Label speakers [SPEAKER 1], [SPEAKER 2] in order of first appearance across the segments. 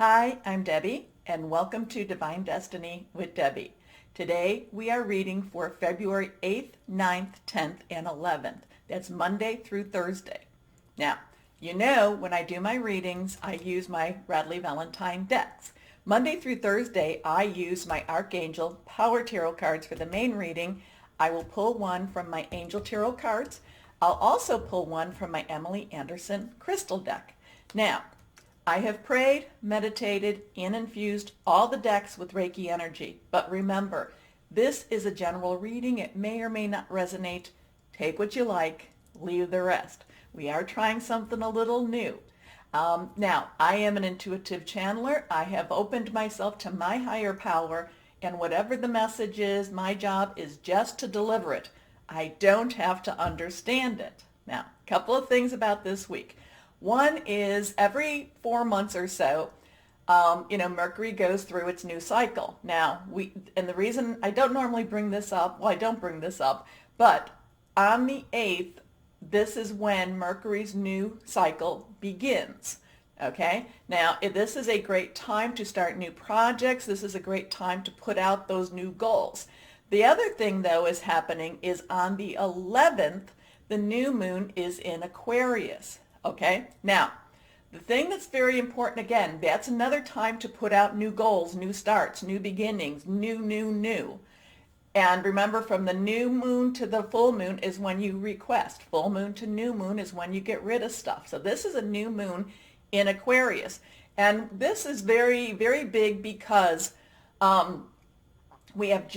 [SPEAKER 1] Hi, I'm Debbie, and welcome to Divine Destiny with Debbie. Today we are reading for February 8th, 9th, 10th, and 11th. That's Monday through Thursday. Now, you know when I do my readings, I use my Radley Valentine decks. Monday through Thursday, I use my Archangel Power Tarot cards for the main reading. I will pull one from my Angel Tarot cards. I'll also pull one from my Emily Anderson Crystal deck. Now, I have prayed, meditated, and infused all the decks with Reiki energy. But remember, this is a general reading. It may or may not resonate. Take what you like, leave the rest. We are trying something a little new. Now, I am an intuitive channeler. I have opened myself to my higher power, and whatever the message is, my job is just to deliver it. I don't have to understand it. Now, a couple of things about this week. One is every 4 months or so, Mercury goes through its new cycle. Now, and the reason I don't normally bring this up, well, I don't bring this up, but on the 8th, this is when Mercury's new cycle begins. Okay? Now, this is a great time to start new projects. This is a great time to put out those new goals. The other thing, though, is happening is on the 11th, the new moon is in Aquarius. Okay, now, the thing that's very important, again, that's another time to put out new goals, new starts, new beginnings, new. And remember, from the new moon to the full moon is when you request. Full moon to new moon is when you get rid of stuff. So this is a new moon in Aquarius. And this is very, very big because we have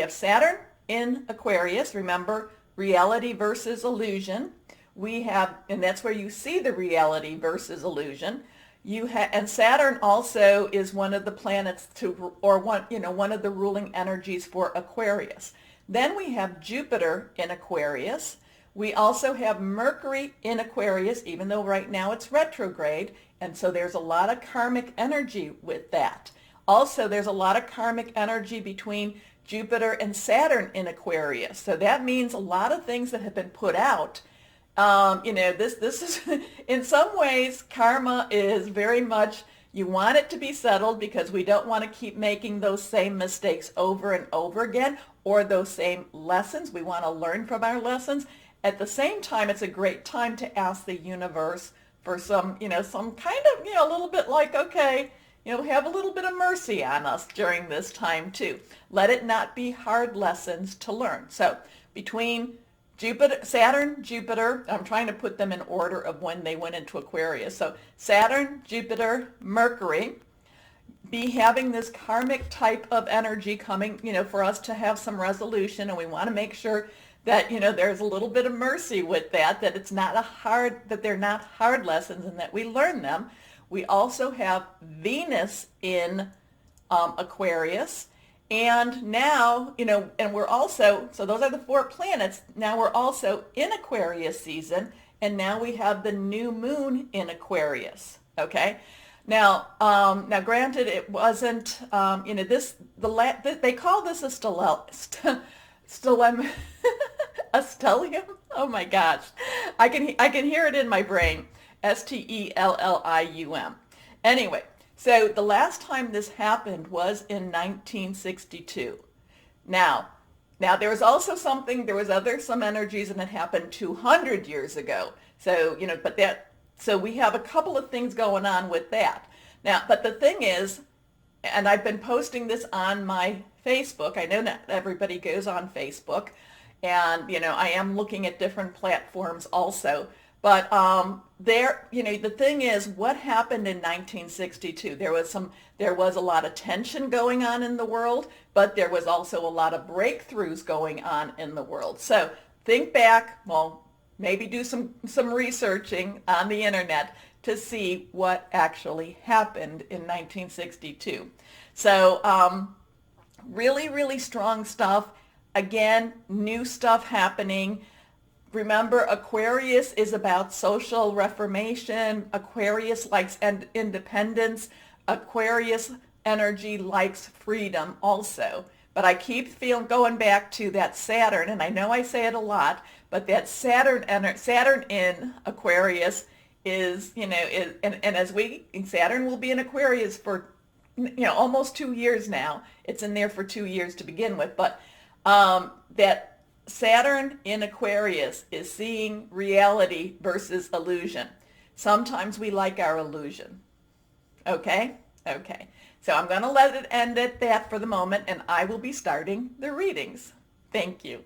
[SPEAKER 1] Saturn in Aquarius. Remember, reality versus illusion. We have, and that's where you see the reality versus illusion. And Saturn also is one of the planets one of the ruling energies for Aquarius. Then we have Jupiter in Aquarius. We also have Mercury in Aquarius, even though right now it's retrograde, and so there's a lot of karmic energy with that. Also, there's a lot of karmic energy between Jupiter and Saturn in Aquarius. So that means a lot of things that have been put out. This is, in some ways, karma is very much, you want it to be settled because we don't want to keep making those same mistakes over and over again, or those same lessons. We want to learn from our lessons. At the same time, it's a great time to ask the universe for some kind of, a little bit like, okay, have a little bit of mercy on us during this time too. Let it not be hard lessons to learn. So between Saturn, Jupiter, I'm trying to put them in order of when they went into Aquarius. So Saturn, Jupiter, Mercury, be having this karmic type of energy coming, for us to have some resolution, and we want to make sure that, there's a little bit of mercy with that it's not that they're not hard lessons and that we learn them. We also have Venus in Aquarius. And now, and we're also, so those are the 4 planets. Now we're also in Aquarius season, and now we have the new moon in Aquarius. Okay. Now, granted, it wasn't, they call this a a stellium. Oh my gosh, I can hear it in my brain. Stellium. Anyway. So the last time this happened was in 1962. Now there was also some energies, and it happened 200 years ago. So, so we have a couple of things going on with that. Now, but the thing is, and I've been posting this on my Facebook. I know not everybody goes on Facebook, and, I am looking at different platforms also. But the thing is, what happened in 1962? There was a lot of tension going on in the world, but there was also a lot of breakthroughs going on in the world. So think back, well, maybe do some researching on the internet to see what actually happened in 1962. So really, really strong stuff. Again, new stuff happening. Remember, Aquarius is about social reformation. Aquarius likes independence. Aquarius energy likes freedom also. But I keep going back to that Saturn, and I know I say it a lot, but that Saturn in Aquarius is, and as Saturn will be in Aquarius for, almost 2 years now. It's in there for 2 years to begin with, but that Saturn in Aquarius is seeing reality versus illusion. Sometimes we like our illusion. Okay? Okay. So I'm going to let it end at that for the moment, and I will be starting the readings. Thank you.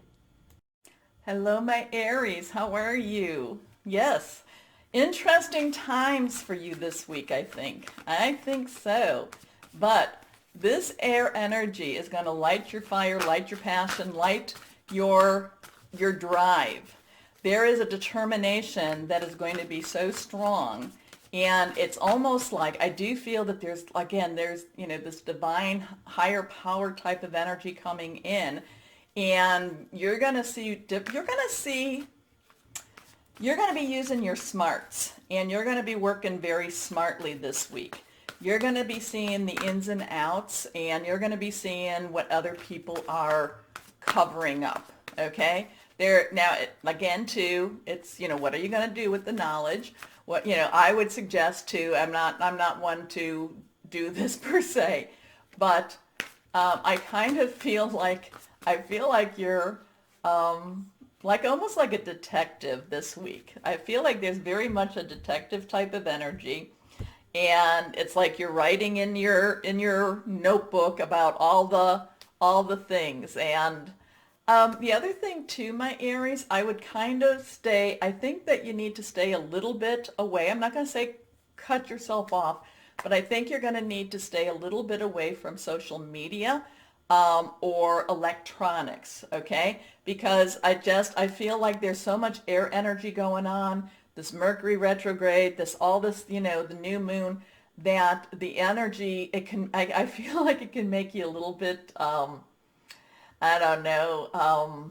[SPEAKER 1] Hello, my Aries. How are you? Yes. Interesting times for you this week, I think. I think so. But this air energy is going to light your fire, light your passion, light your drive. There is a determination that is going to be so strong. And it's almost like, I do feel that there's this divine higher power type of energy coming in. And you're going to be using your smarts, and you're going to be working very smartly this week. You're going to be seeing the ins and outs, and you're going to be seeing what other people are covering up, okay? Again, too, it's, what are you going to do with the knowledge? What, I would suggest, too, I'm not one to do this per se, but I kind of feel like, you're almost like a detective this week. I feel like there's very much a detective type of energy. And it's like you're writing in your notebook about all the things. And the other thing too, my Aries, I would I think that you need to stay a little bit away. I'm not going to say cut yourself off, but I think you're going to need to stay a little bit away from social media or electronics, okay? Because I feel like there's so much air energy going on. This Mercury retrograde, the new moon, that the energy, I feel like it can make you a little bit, I don't know,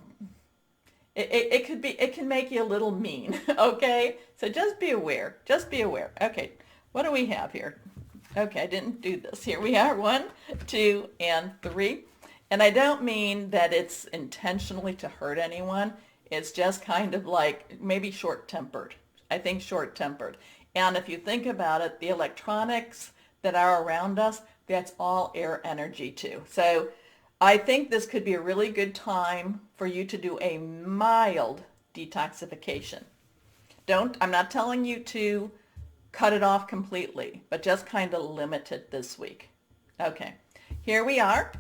[SPEAKER 1] it can make you a little mean, okay? So just be aware, Okay, what do we have here? Okay, I didn't do this. Here we are, 1, 2, and 3. And I don't mean that it's intentionally to hurt anyone. It's just kind of like maybe short-tempered. I think short-tempered. And if you think about it, the electronics that are around us, that's all air energy too. So I think this could be a really good time for you to do a mild detoxification. I'm not telling you to cut it off completely, but just kind of limit it this week. Okay, here we are.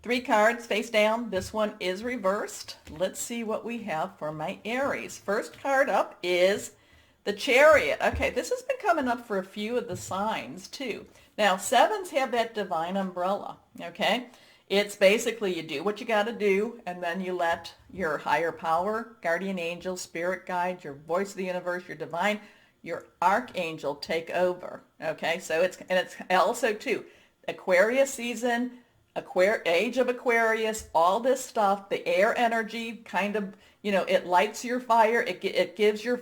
[SPEAKER 1] 3 cards face down. This one is reversed. Let's see what we have for my Aries. First card up is the Chariot. Okay, this has been coming up for a few of the signs too. Now, 7s have that divine umbrella, okay? It's basically you do what you got to do, and then you let your higher power, guardian angel, spirit guide, your voice of the universe, your divine, your archangel take over, okay? So it's also too, Aquarius season, age of Aquarius, all this stuff, the air energy kind of, it lights your fire. It gives your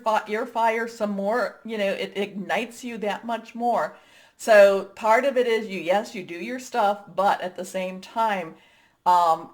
[SPEAKER 1] fire some more, it ignites you that much more. So part of it is you do your stuff, but at the same time,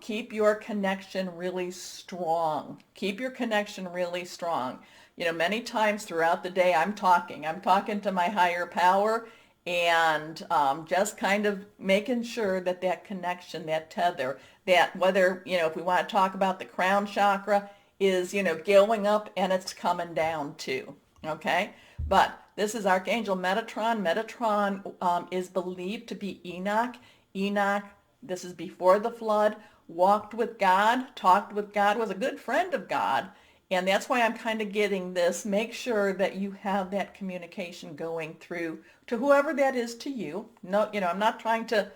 [SPEAKER 1] keep your connection really strong. Keep your connection really strong. Many times throughout the day, I'm talking to my higher power, and just kind of making sure that connection, that tether, that whether, if we want to talk about the crown chakra, is, going up and it's coming down too, okay? But this is Archangel Metatron. Metatron is believed to be Enoch. Enoch, this is before the flood, walked with God, talked with God, was a good friend of God. And that's why I'm kind of getting this. Make sure that you have that communication going through to whoever that is to you. No, I'm not trying to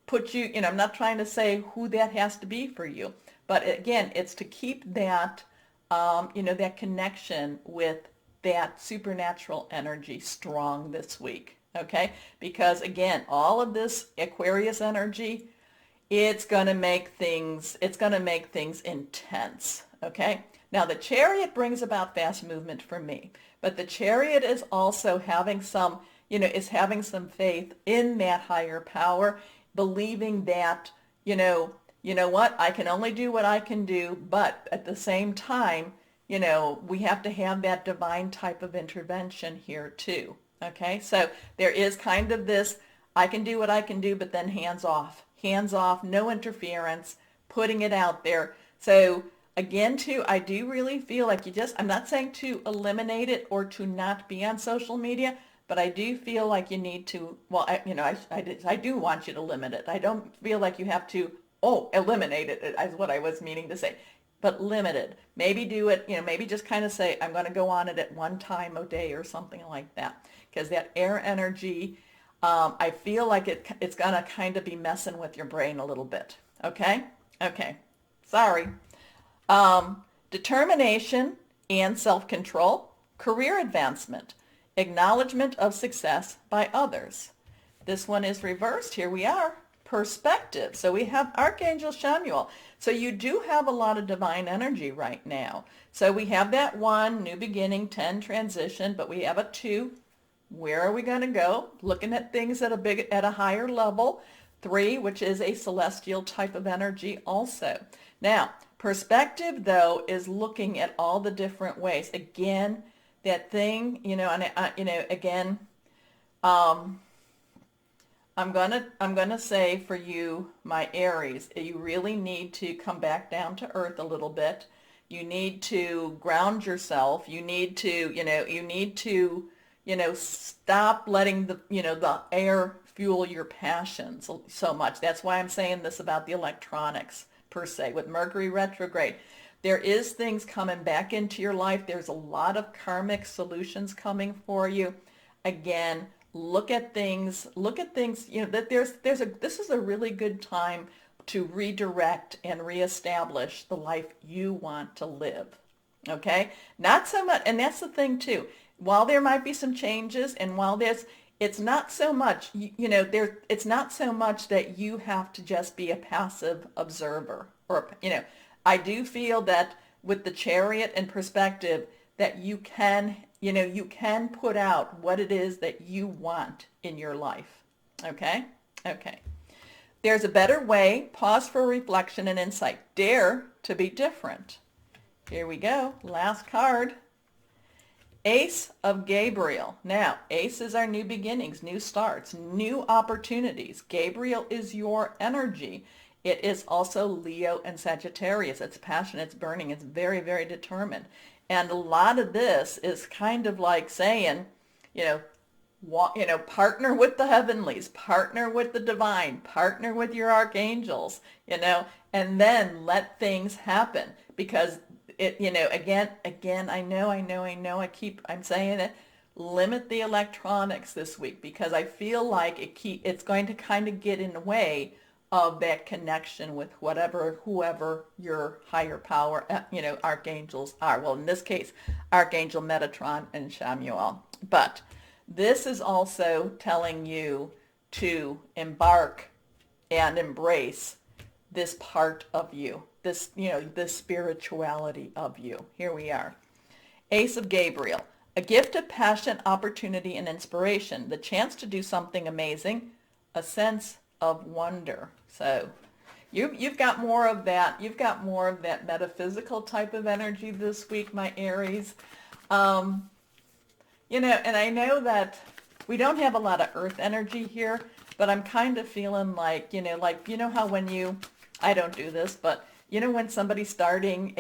[SPEAKER 1] put you, I'm not trying to say who that has to be for you. But again, it's to keep that, that connection with that supernatural energy strong this week. Okay? Because again, all of this Aquarius energy, it's going to make things intense. Okay? Now, the Chariot brings about fast movement for me, but the Chariot is also having some faith in that higher power, believing that, you know what, I can only do what I can do, but at the same time, we have to have that divine type of intervention here too. Okay, so there is kind of this, I can do what I can do, but then hands off, no interference, putting it out there. So again, too, I do really feel like I'm not saying to eliminate it or to not be on social media, but I do feel like you need to, well, I do want you to limit it. I don't feel like you have to, eliminate it, is what I was meaning to say. But limited. Maybe do it, maybe just kind of say, I'm going to go on it at one time a day or something like that. Because that air energy, I feel like it's going to kind of be messing with your brain a little bit. Okay? Okay. Sorry. Determination and self-control, career advancement, acknowledgement of success by others. This one is reversed. Here we are. Perspective. So we have Archangel Chamuel. So you do have a lot of divine energy right now. So we have that 1, new beginning, 10, transition, but we have a 2. Where are we going to go? Looking at things at a higher level. 3, which is a celestial type of energy also. Now, perspective, though, is looking at all the different ways. Again, that thing, again, I'm gonna say for you, my Aries, you really need to come back down to earth a little bit. You need to ground yourself. You need to, stop letting the air fuel your passions so much. That's why I'm saying this about the electronics per se. With Mercury retrograde, there is things coming back into your life. There's a lot of karmic solutions coming for you. Again, look at things, that this is a really good time to redirect and reestablish the life you want to live. Okay? Not so much, and that's the thing too. While there might be some changes, and while it's not so much, it's not so much that you have to just be a passive observer, or, I do feel that with the Chariot and perspective, that you can put out what it is that you want in your life. Okay? Okay. There's a better way. Pause for reflection and insight. Dare to be different. Here we go. Last card. Ace of Gabriel. Now, Ace is our new beginnings, new starts, new opportunities. Gabriel is your energy. It is also Leo and Sagittarius. It's passionate, it's burning, it's very, very determined. And a lot of this is kind of like saying, partner with the heavenlies, partner with the divine, partner with your archangels, and then let things happen. Because again, I'm saying it, limit the electronics this week, because I feel like it's going to kind of get in the way of that connection with whoever your higher power, archangels are. Well, in this case, Archangel Metatron and Chamuel. But this is also telling you to embark and embrace this part of you, this spirituality of you. Here we are. Ace of Gabriel, a gift of passion, opportunity, and inspiration, the chance to do something amazing, a sense of wonder. So you've got more of that. You've got more of that metaphysical type of energy this week, my Aries. And I know that we don't have a lot of earth energy here, but I'm kind of feeling like, how when I don't do this, but when somebody's starting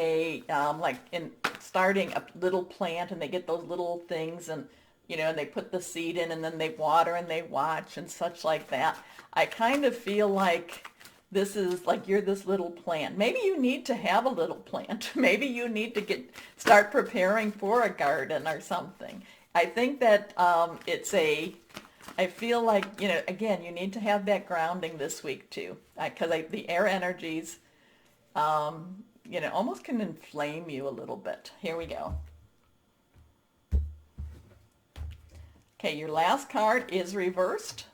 [SPEAKER 1] starting a little plant, and they get those little things, and and they put the seed in, and then they water and they watch and such like that. I kind of feel like this is like you're this little plant. Maybe you need to have a little plant. Maybe you need to start preparing for a garden or something. I think that I feel like, again, you need to have that grounding this week too. Because the air energies, almost can inflame you a little bit. Here we go. Okay, your last card is reversed.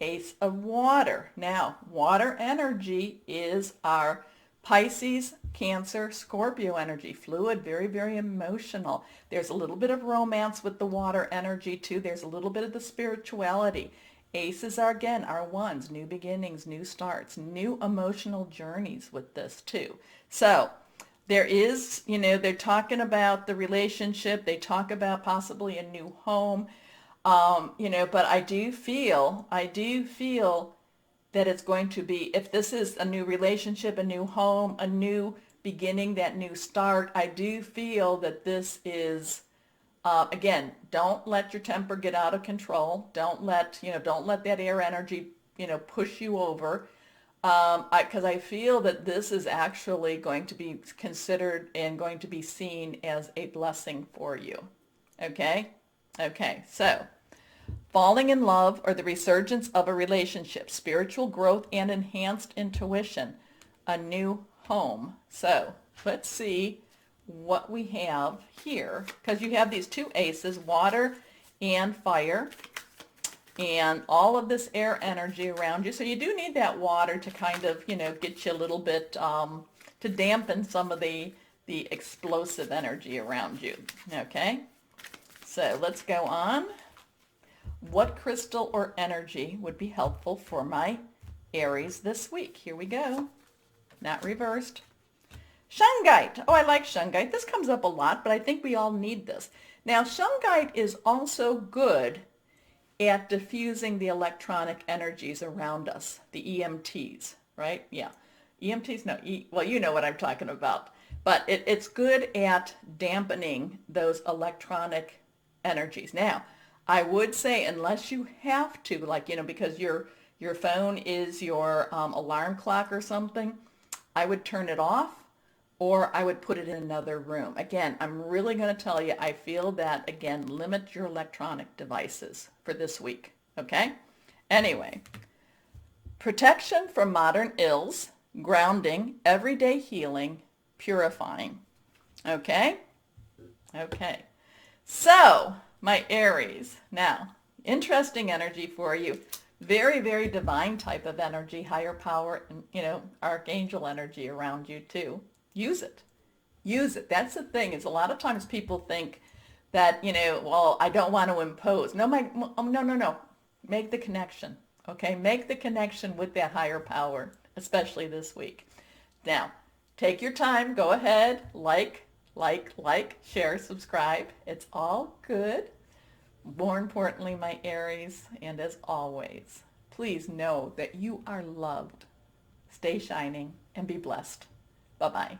[SPEAKER 1] Ace of Water. Now, water energy is our Pisces, Cancer, Scorpio energy. Fluid, very, very emotional. There's a little bit of romance with the water energy too. There's a little bit of the spirituality. Aces are, again, our ones. New beginnings, new starts, new emotional journeys with this too. So, there is, they're talking about the relationship. They talk about possibly a new home, but I do feel that it's going to be, if this is a new relationship, a new home, a new beginning, that new start, I do feel that this is, again, don't let your temper get out of control. Don't let that air energy, push you over. Because I feel that this is actually going to be considered and going to be seen as a blessing for you. Okay? Okay, so falling in love or the resurgence of a relationship, spiritual growth and enhanced intuition, a new home. So let's see what we have here, because you have these two aces, water and fire, and all of this air energy around you. So you do need that water to kind of, get you a little bit, to dampen some of the explosive energy around you. Okay? So let's go on. What crystal or energy would be helpful for my Aries this week? Here we go. Not reversed. Shungite. Oh, I like shungite. This comes up a lot, but I think we all need this. Now, shungite is also good at diffusing the electronic energies around us, the EMTs, right? Yeah. EMTs, no, well, you know what I'm talking about. But it's good at dampening those electronic energies. Now, I would say unless you have to, because your phone is your alarm clock or something, I would turn it off or I would put it in another room. Again, I'm really going to tell you, I feel that, again, limit your electronic devices for this week, okay? Anyway, protection from modern ills, grounding, everyday healing, purifying, okay? Okay, so my Aries, now, interesting energy for you. Very, very divine type of energy, higher power, and, archangel energy around you too. Use it. Use it. That's the thing, is a lot of times people think that, well, I don't want to impose. No, no. Make the connection, okay? Make the connection with that higher power, especially this week. Now, take your time. Go ahead. Like, share, subscribe. It's all good. More importantly, my Aries, and as always, please know that you are loved. Stay shining and be blessed. Bye-bye.